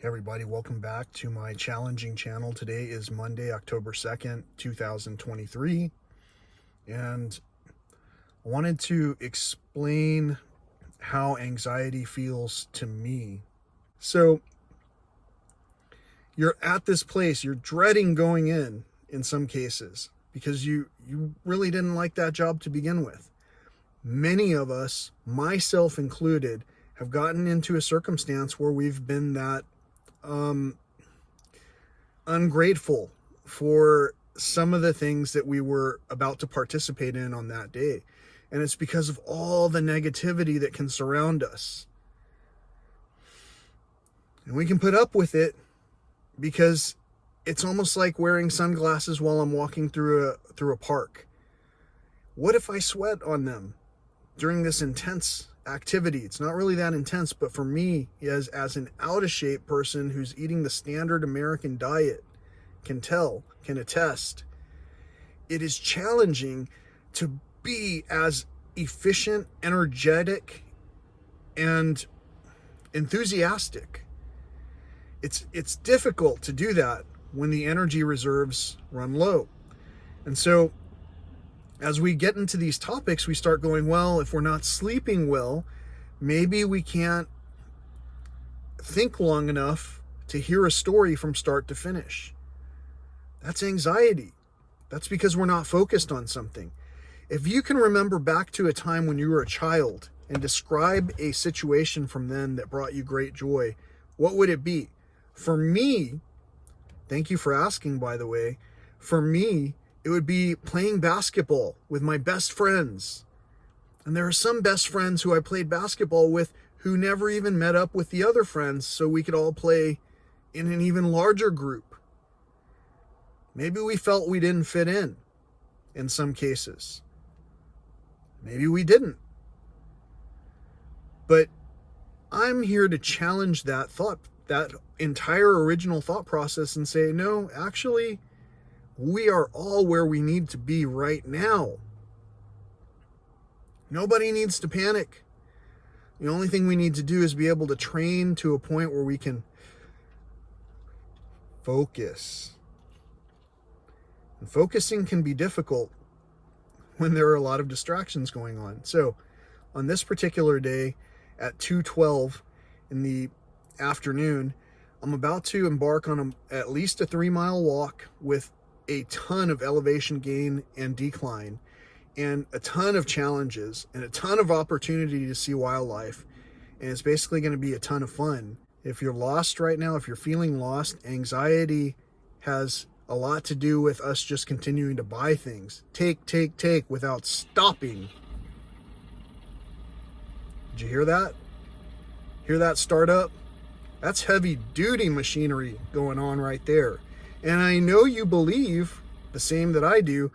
Hey everybody, welcome back to my challenging channel. Today is Monday, October 2nd, 2023, and I wanted to explain how anxiety feels to me. So you're at this place, you're dreading going in some cases, because you really didn't like that job to begin with. Many of us, myself included, have gotten into a circumstance where we've been that ungrateful for some of the things that we were about to participate in on that day. And it's because of all the negativity that can surround us. And we can put up with it because it's almost like wearing sunglasses while I'm walking through a park. What if I sweat on them during this intense activity? It's not really that intense, but for me, as an out of shape person who's eating the standard American diet, can attest, it is challenging to be as efficient, energetic, and enthusiastic. It's difficult to do that when the energy reserves run low. And so as we get into these topics, we start going, well, if we're not sleeping well, maybe we can't think long enough to hear a story from start to finish. That's anxiety. That's because we're not focused on something. If you can remember back to a time when you were a child and describe a situation from then that brought you great joy, what would it be? For me, thank you for asking, by the way, for me, it would be playing basketball with my best friends. And there are some best friends who I played basketball with who never even met up with the other friends so we could all play in an even larger group. Maybe we felt we didn't fit in some cases. Maybe we didn't. But I'm here to challenge that thought, that entire original thought process, and say, no, actually, we are all where we need to be right now. Nobody needs to panic. The only thing we need to do is be able to train to a point where we can focus. And focusing can be difficult when there are a lot of distractions going on. So on this particular day at 2:12 in the afternoon, I'm about to embark on at least a 3-mile walk with a ton of elevation gain and decline, and a ton of challenges and a ton of opportunity to see wildlife. And it's basically going to be a ton of fun. If you're lost right now, if you're feeling lost, anxiety has a lot to do with us just continuing to buy things. Take without stopping. Did you hear that? Hear that start up? That's heavy duty machinery going on right there. And I know you believe the same that I do,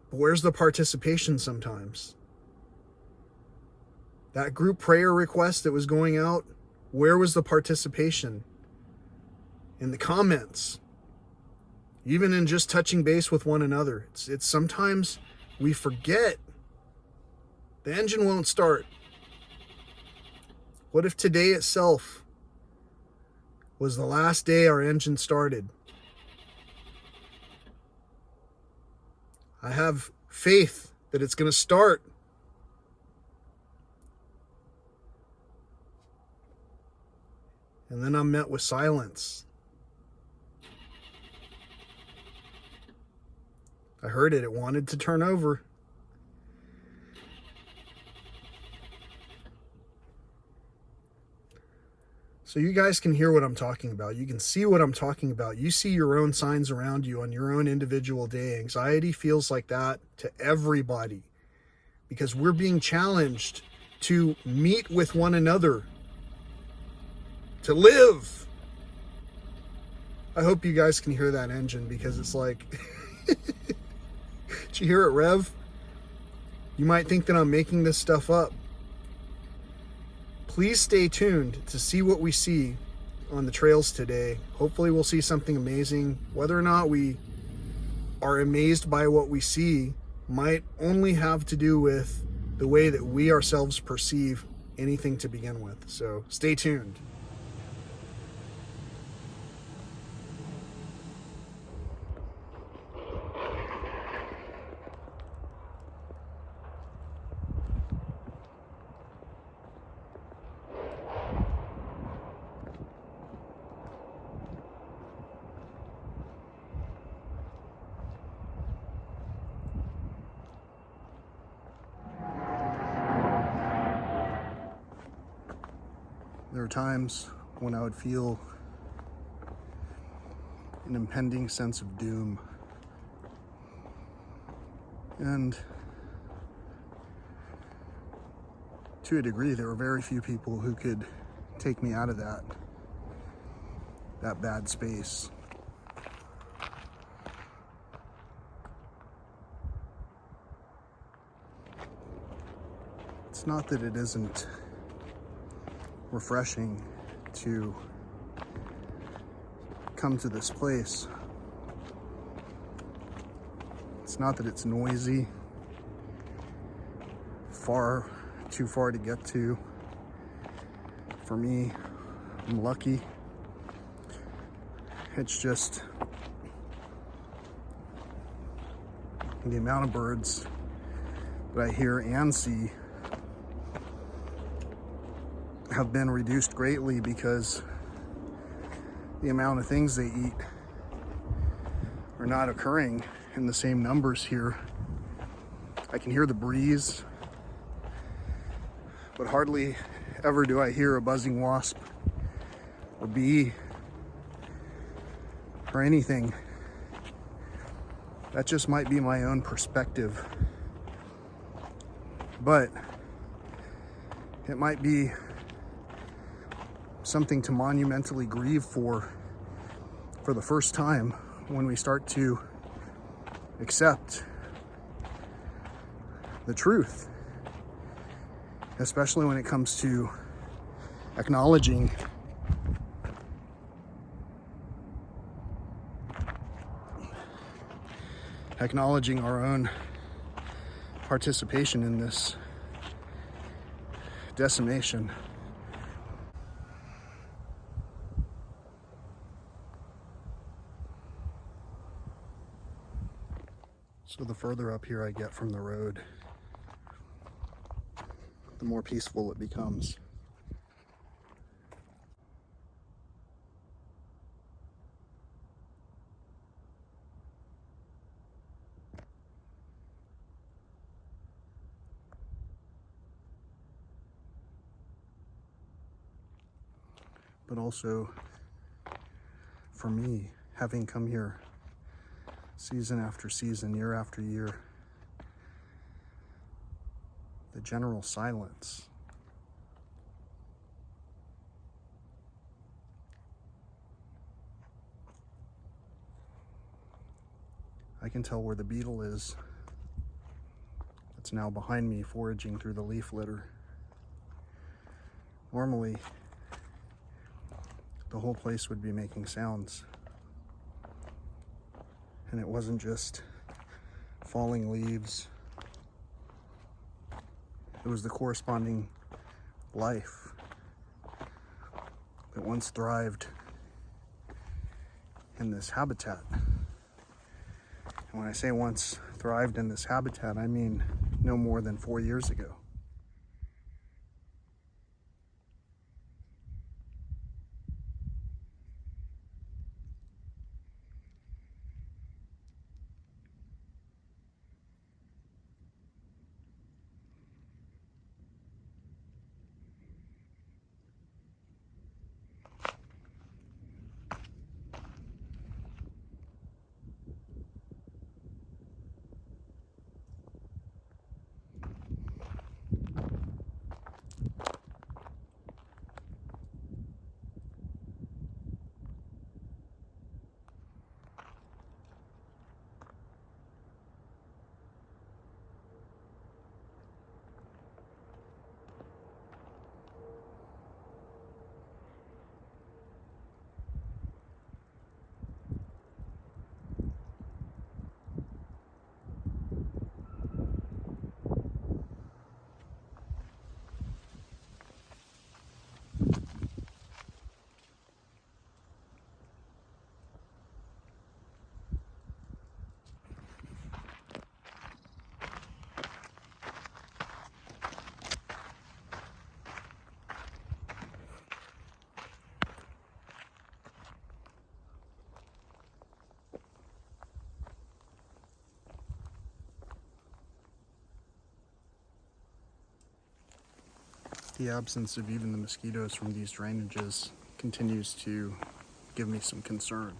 but where's the participation sometimes? That group prayer request that was going out, where was the participation? In the comments, even in just touching base with one another. It's sometimes we forget. The engine won't start. What if today itself was the last day our engine started? I have faith that it's going to start. And then I'm met with silence. I heard it. It wanted to turn over. So you guys can hear what I'm talking about. You can see what I'm talking about. You see your own signs around you on your own individual day. Anxiety feels like that to everybody because we're being challenged to meet with one another, to live. I hope you guys can hear that engine because it's like... Did you hear it rev? You might think that I'm making this stuff up. Please stay tuned to see what we see on the trails today. Hopefully we'll see something amazing. Whether or not we are amazed by what we see might only have to do with the way that we ourselves perceive anything to begin with. So stay tuned. There are times when I would feel an impending sense of doom. And to a degree, there were very few people who could take me out of that bad space. It's not that it isn't refreshing to come to this place. It's not that it's noisy, too far to get to. For me, I'm lucky. It's just the amount of birds that I hear and see have been reduced greatly because the amount of things they eat are not occurring in the same numbers here. I can hear the breeze, but hardly ever do I hear a buzzing wasp or bee or anything. That just might be my own perspective, but it might be something to monumentally grieve for the first time when we start to accept the truth, especially when it comes to acknowledging our own participation in this decimation. So the further up here I get from the road, the more peaceful it becomes. But also, for me, having come here season after season, year after year, the general silence, I can tell where the beetle is that's now behind me foraging through the leaf litter. Normally, the whole place would be making sounds. And it wasn't just falling leaves. It was the corresponding life that once thrived in this habitat. And when I say once thrived in this habitat, I mean no more than 4 years ago. The absence of even the mosquitoes from these drainages continues to give me some concern.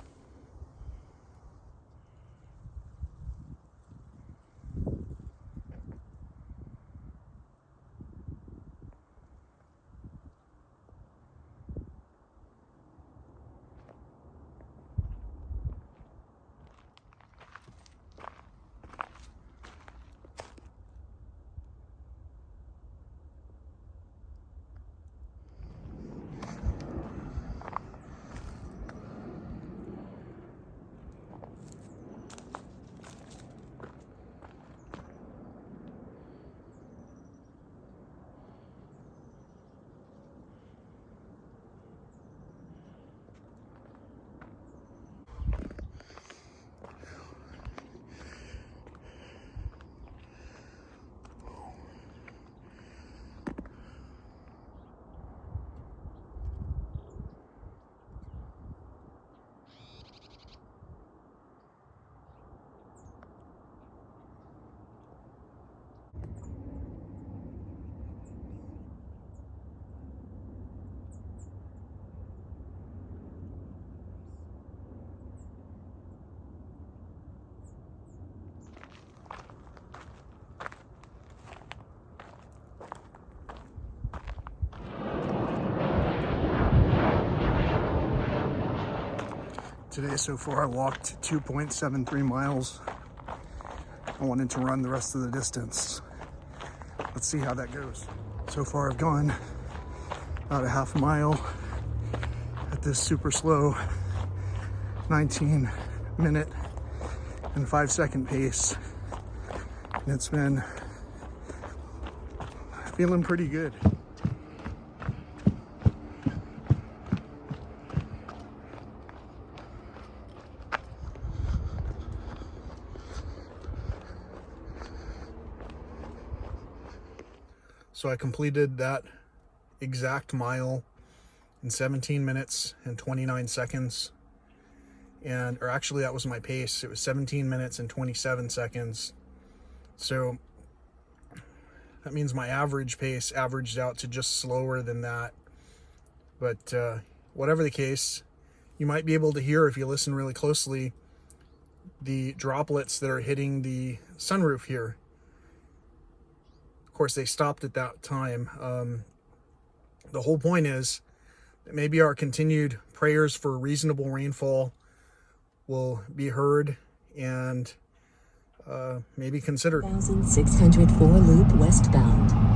Today so far I walked 2.73 miles. I wanted to run the rest of the distance. Let's see how that goes. So far I've gone about a half mile at this super slow 19-minute and 5-second pace. And it's been feeling pretty good. So I completed that exact mile in 17 minutes and 29 seconds. Or actually that was my pace. It was 17 minutes and 27 seconds. So that means my average pace averaged out to just slower than that. But whatever the case, you might be able to hear, if you listen really closely, the droplets that are hitting the sunroof here. Of course, they stopped at that time. The whole point is that maybe our continued prayers for reasonable rainfall will be heard and maybe considered. 1604 loop westbound.